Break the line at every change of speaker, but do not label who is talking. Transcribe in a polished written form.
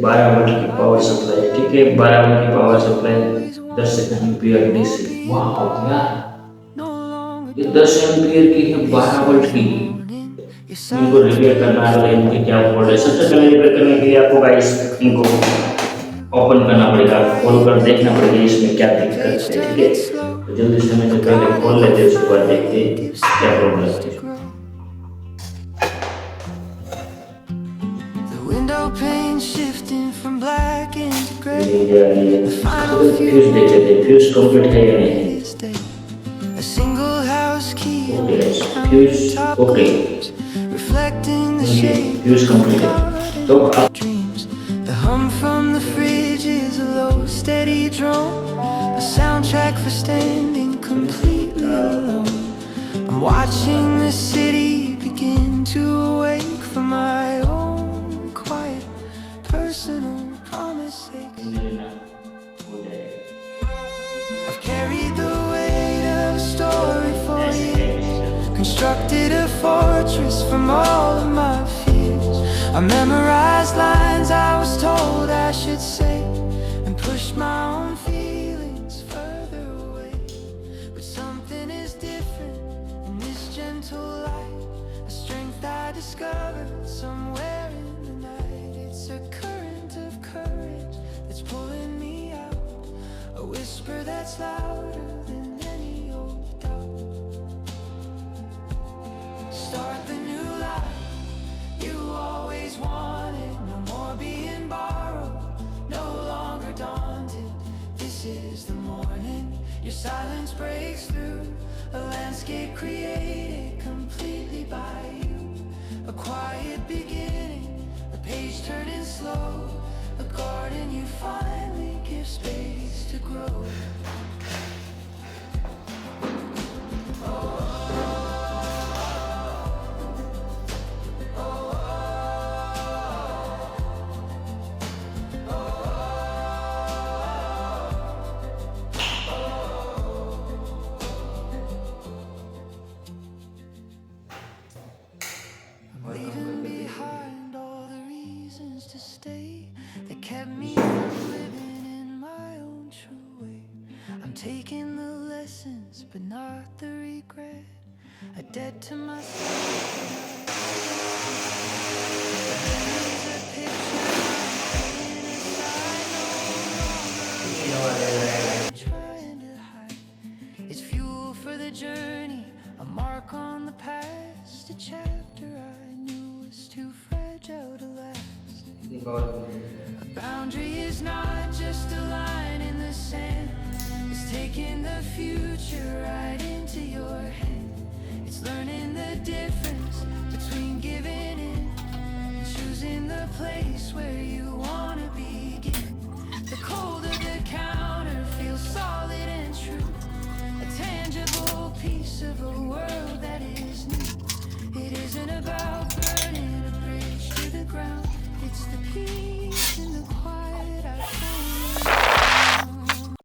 12 volt की power supply, ठीक है। 12 वोल्ट की पावर सप्लाई, 10 एम्पियर डीसी। वाह यार, ये 10 एम्पियर की है, 12 वोल्ट की। इनको रिपेयर करना है, इनकी क्या फॉल्ट है। सबसे पहले रिपेयर करने के लिए आपको गाइस इनको ओपन करना पड़ेगा, खोल कर देखना पड़ेगा इसमें क्या दिक्कत है, ठीक है। तो जल्दी से मैं पहले खोल लेते हैं, उसके बाद देखते हैं क्या प्रॉब्लम है। फ्यूज देख लेते हैं, फ्यूज कंप्लीट है या नहीं। Okay fuse okay, fuse complete है। तो आप
The hum from the fridge is a low, steady drone, a soundtrack for standing completely alone. I'm watching the city begin to awake from my own quiet, personal promises. I've carried the weight of a story for years, constructed a fortress from all of my fears. I memorized lines I was told I should say, and pushed my own feelings further away. But something is different in this gentle light, a strength I discovered somewhere in the night. It's a current of courage that's pulling me out, a whisper that's louder than any old doubt. Start the new life you always wanted, no more being borrowed, no longer daunted. This is the morning, your silence breaks through a landscape created completely by you. A quiet beginning, a page turning slow, a garden you finally give space to grow. Leaving behind all the reasons to stay that kept me from living in my own true way. I'm taking the lessons but not the regret, a debt to myself. There's a picture I'm aside, no longer trying to hide. It's fuel for the journey, a mark on the past, a chapter I knew was too fragile to last. A boundary is not just a line in the sand, it's taking the future right into your hands.